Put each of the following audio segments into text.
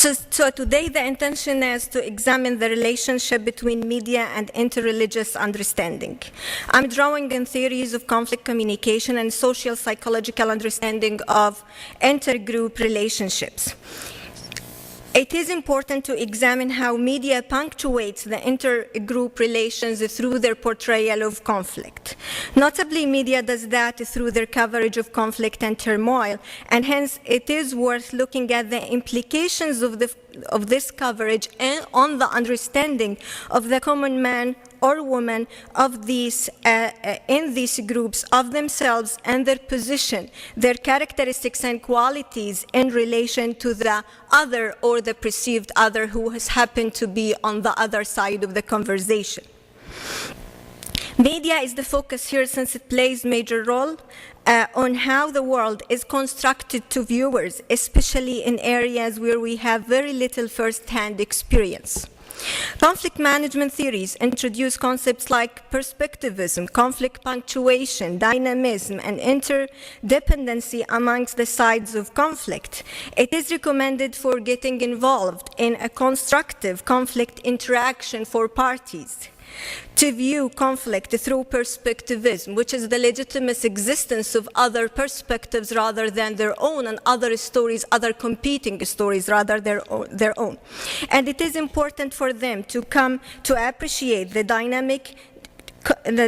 So today the intention is to examine the relationship between media and interreligious understanding. I'm drawing in theories of conflict communication and social psychological understanding of intergroup relationships. It is important to examine how media punctuates the intergroup relations through their portrayal of conflict. Notably, media does that through their coverage of conflict and turmoil, and hence it is worth looking at the implications of this coverage and on the understanding of the common man or woman of these, in these groups, of themselves and their position, their characteristics and qualities in relation to the other or the perceived other who has happened to be on the other side of the conversation. Media is the focus here since it plays a major role on how the world is constructed to viewers, especially in areas where we have very little first-hand experience. Conflict management theories introduce concepts like perspectivism, conflict punctuation, dynamism, and interdependency amongst the sides of conflict. It is recommended for getting involved in a constructive conflict interaction for parties to view conflict through perspectivism, which is the legitimate existence of other perspectives rather than their own, and other stories, other competing stories rather than their own. And it is important for them to come to appreciate the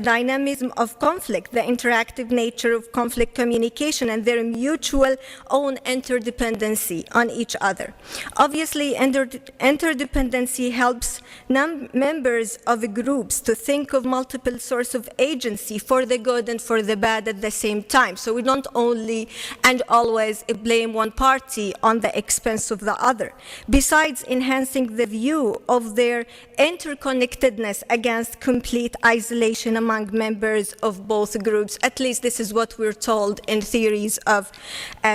dynamism of conflict, the interactive nature of conflict communication, and their mutual own interdependency on each other. Obviously, interdependency helps members of groups to think of multiple sources of agency for the good and for the bad at the same time. So we don't only and always blame one party on the expense of the other. Besides enhancing the view of their interconnectedness against complete isolation among members of both groups. At least this is what we're told in theories of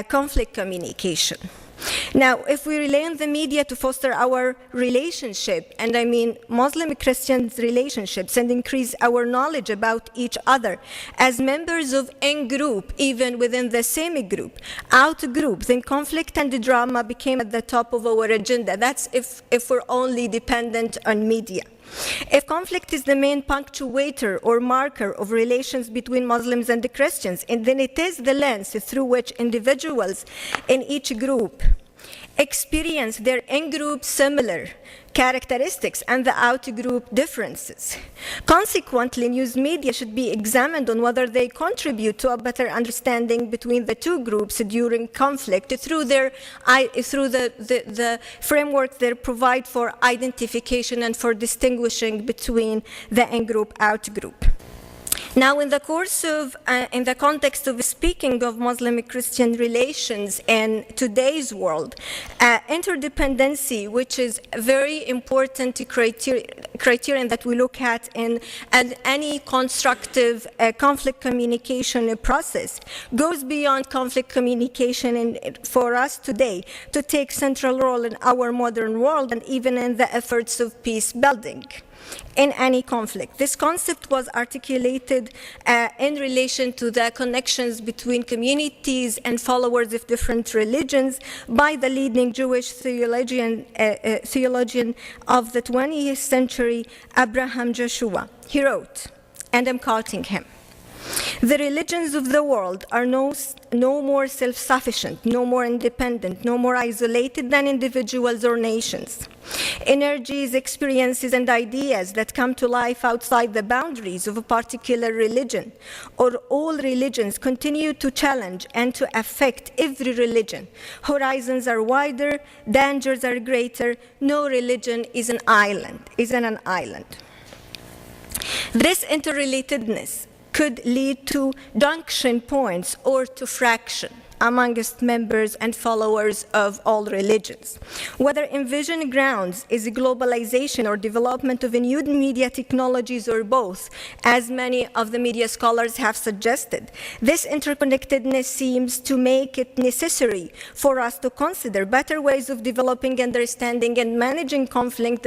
conflict communication. Now, if we rely on the media to foster our relationship, and I mean Muslim-Christian relationships, and increase our knowledge about each other as members of any group, even within the same group, out group, then conflict and drama became at the top of our agenda. That's if we're only dependent on media. If conflict is the main punctuator or marker of relations between Muslims and the Christians, and then it is the lens through which individuals in each group experience their in-group similar characteristics and the out-group differences. Consequently, news media should be examined on whether they contribute to a better understanding between the two groups during conflict through the framework they provide for identification and for distinguishing between the in-group, out-group. Now, in the context of speaking of Muslim-Christian relations in today's world, interdependency, which is a very important criterion that we look at in any constructive conflict communication process, goes beyond conflict communication and for us today to take central role in our modern world and even in the efforts of peace building in any conflict. This concept was articulated in relation to the connections between communities and followers of different religions by the leading Jewish theologian of the 20th century, Abraham Joshua. He wrote, and I'm quoting him, "The religions of the world are no more self-sufficient, no more independent, no more isolated than individuals or nations. Energies, experiences, and ideas that come to life outside the boundaries of a particular religion or all religions continue to challenge and to affect every religion. Horizons are wider, dangers are greater. No religion is an island. This interrelatedness could lead to junction points or to fraction amongst members and followers of all religions. Whether envisioned grounds is globalization or development of new media technologies or both, as many of the media scholars have suggested, this interconnectedness seems to make it necessary for us to consider better ways of developing understanding and managing conflict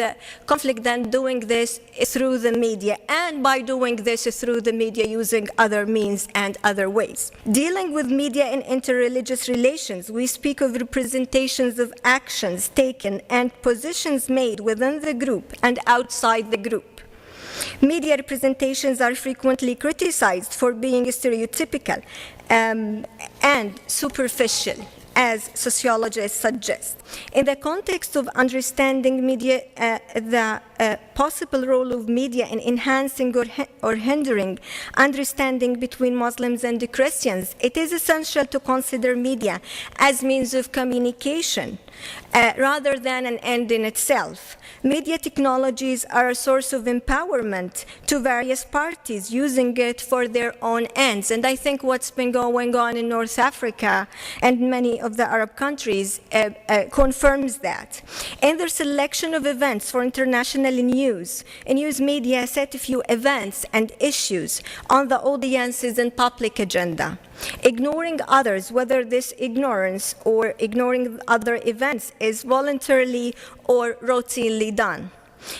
than doing this through the media, and by doing this through the media using other means and other ways. Dealing with media in interreligious relations. We speak of representations of actions taken and positions made within the group and outside the group. Media representations are frequently criticized for being stereotypical and superficial, as sociologists suggest. In the context of understanding media, the possible role of media in enhancing or hindering understanding between Muslims and Christians, it is essential to consider media as means of communication rather than an end in itself. Media technologies are a source of empowerment to various parties using it for their own ends. And I think what's been going on in North Africa and many of the Arab countries confirms that. In their selection of events for international news media set a few events and issues on the audience's and public agenda. Ignoring others, whether this ignorance or ignoring other events is voluntarily or routinely done.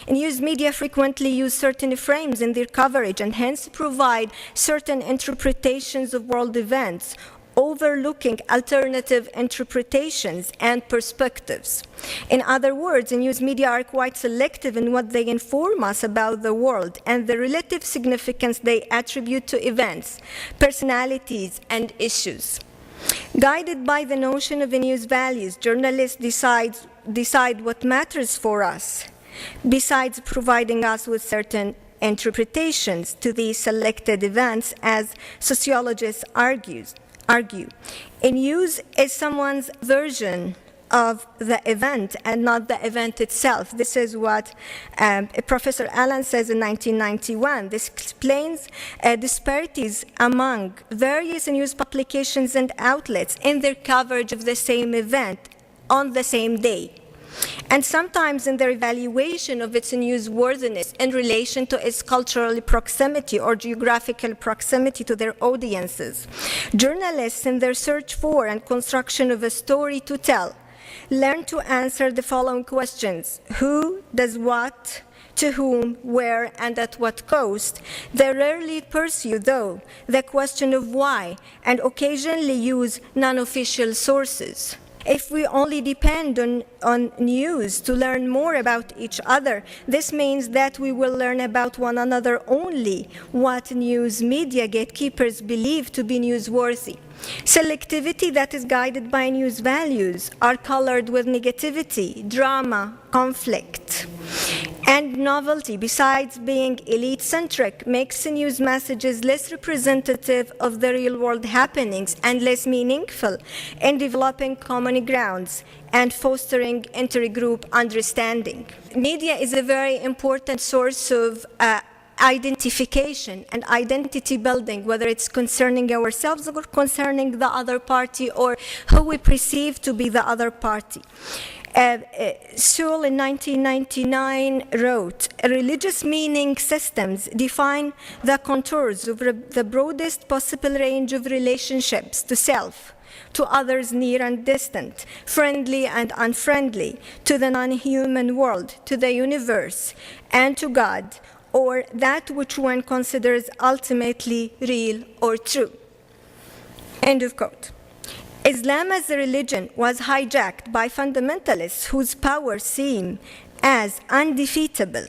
News media frequently use certain frames in their coverage and hence provide certain interpretations of world events, overlooking alternative interpretations and perspectives. In other words, news media are quite selective in what they inform us about the world and the relative significance they attribute to events, personalities, and issues. Guided by the notion of news values, journalists decide what matters for us, besides providing us with certain interpretations to these selected events, as sociologists argue. News is someone's version of the event and not the event itself. This is what Professor Allen says in 1991. This explains disparities among various news publications and outlets in their coverage of the same event on the same day, and sometimes in their evaluation of its newsworthiness in relation to its cultural proximity or geographical proximity to their audiences. Journalists, in their search for and construction of a story to tell, learn to answer the following questions: who, does what, to whom, where, and at what cost. They rarely pursue, though, the question of why, and occasionally use non-official sources. If we only depend on news to learn more about each other, this means that we will learn about one another only what news media gatekeepers believe to be newsworthy. Selectivity that is guided by news values are colored with negativity, drama, conflict, and novelty, besides being elite-centric, makes news messages less representative of the real-world happenings and less meaningful in developing common grounds and fostering intergroup understanding. Media is a very important source of identification and identity building, whether it's concerning ourselves or concerning the other party or who we perceive to be the other party. Sewell in 1999 wrote, religious meaning systems define the contours of the broadest possible range of relationships to self, to others near and distant, friendly and unfriendly, to the non-human world, to the universe, and to God, or that which one considers ultimately real or true. End of quote. Islam as a religion was hijacked by fundamentalists whose power seemed as undefeatable.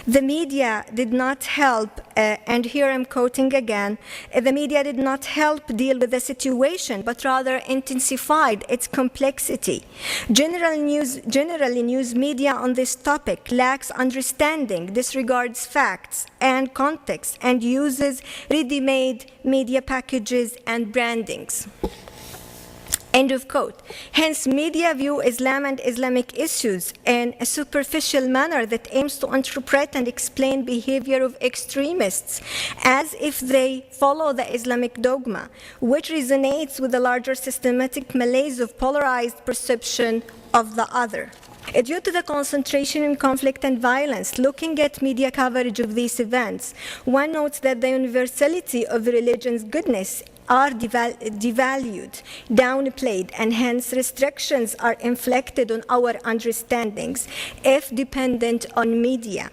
The media did not help, and here I'm quoting again, the media did not help deal with the situation, but rather intensified its complexity. Generally, news media on this topic lacks understanding, disregards facts and context, and uses ready-made media packages and brandings. End of quote. Hence, media view Islam and Islamic issues in a superficial manner that aims to interpret and explain behavior of extremists as if they follow the Islamic dogma, which resonates with the larger systematic malaise of polarized perception of the other. Due to the concentration in conflict and violence, looking at media coverage of these events, one notes that the universality of religion's goodness are devalued, downplayed, and hence restrictions are inflicted on our understandings if dependent on media.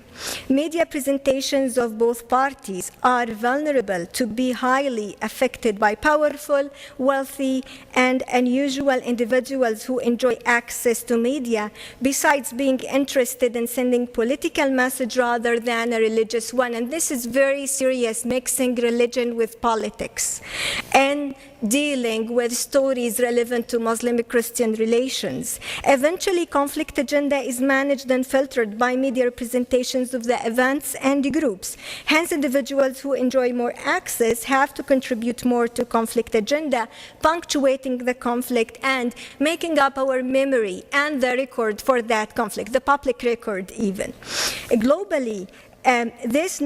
Media presentations of both parties are vulnerable to be highly affected by powerful, wealthy, and unusual individuals who enjoy access to media, besides being interested in sending political message rather than a religious one. And this is very serious, mixing religion with politics and dealing with stories relevant to Muslim-Christian relations. Eventually, conflict agenda is managed and filtered by media representations of the events and groups. Hence, individuals who enjoy more access have to contribute more to conflict agenda, punctuating the conflict and making up our memory and the record for that conflict, the public record even. Globally, this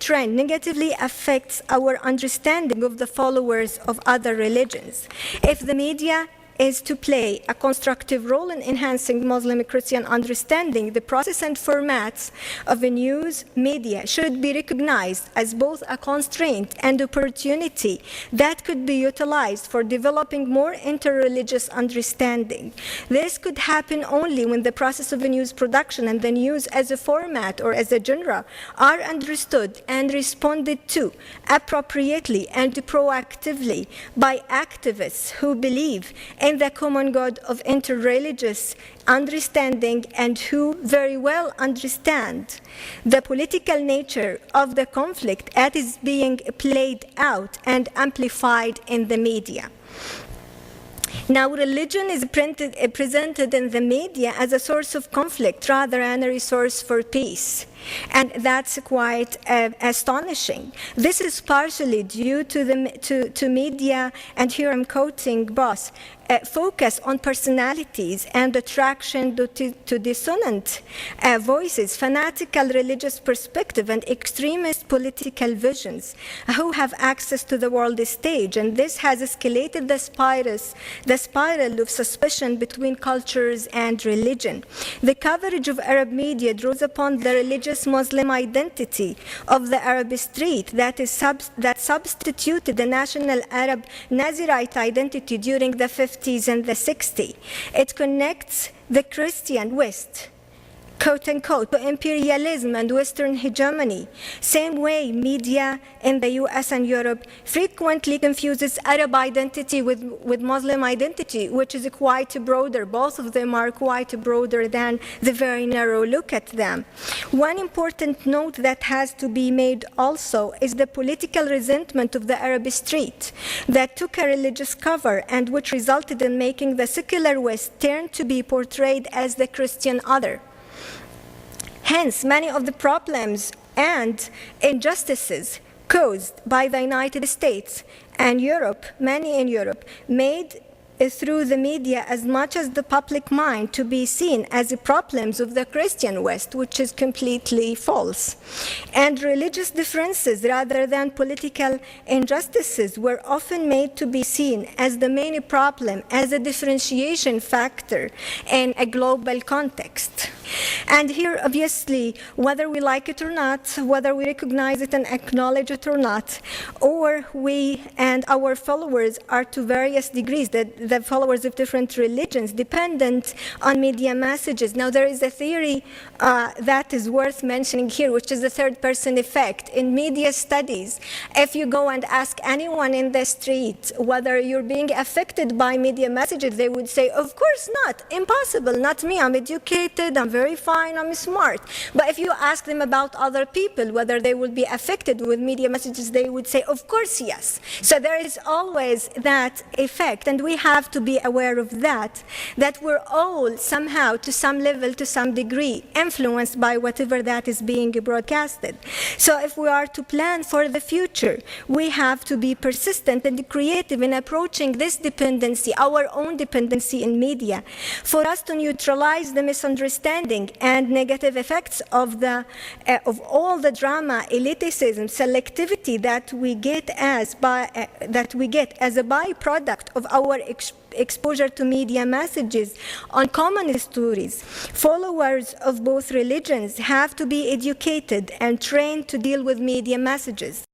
trend negatively affects our understanding of the followers of other religions. If the media is to play a constructive role in enhancing Muslim-Christian understanding, the process and formats of the news media should be recognized as both a constraint and opportunity that could be utilized for developing more interreligious understanding. This could happen only when the process of the news production and the news as a format or as a genre are understood and responded to appropriately and proactively by activists who believe in the common God of interreligious understanding and who very well understand the political nature of the conflict that is being played out and amplified in the media. Now, religion is presented in the media as a source of conflict rather than a resource for peace. And that's quite astonishing. This is partially due to media, and here I'm quoting Boss, focus on personalities and attraction to dissonant voices, fanatical religious perspective, and extremist political visions who have access to the world stage. And this has escalated the spiral of suspicion between cultures and religion. The coverage of Arab media draws upon the religious Muslim identity of the Arab street that substituted the national Arab Nazirite identity during the 50s and the 60s. It connects the Christian West, quote unquote, to imperialism and Western hegemony. Same way media in the US and Europe frequently confuses Arab identity with Muslim identity, which is quite broader. Both of them are quite broader than the very narrow look at them. One important note that has to be made also is the political resentment of the Arab street that took a religious cover and which resulted in making the secular West turn to be portrayed as the Christian other. Hence, many of the problems and injustices caused by the United States and Europe, many in Europe, made through the media as much as the public mind to be seen as the problems of the Christian West, which is completely false. And religious differences rather than political injustices were often made to be seen as the main problem, as a differentiation factor in a global context. And here, obviously, whether we like it or not, whether we recognize it and acknowledge it or not, or we and our followers are to various degrees, the followers of different religions, dependent on media messages. Now, there is a theory that is worth mentioning here, which is the third-person effect. In media studies, if you go and ask anyone in the street whether you're being affected by media messages, they would say, of course not, impossible, not me, I'm educated, I'm very fine, I'm smart. But if you ask them about other people, whether they will be affected with media messages, they would say, of course, yes. So there is always that effect, and we have to be aware of that we're all somehow, to some level, to some degree, influenced by whatever that is being broadcasted. So if we are to plan for the future, we have to be persistent and creative in approaching this dependency, our own dependency in media, for us to neutralize the misunderstanding and negative effects of all the drama, elitism, selectivity that we get as a byproduct of our exposure to media messages on common stories. Followers of both religions have to be educated and trained to deal with media messages.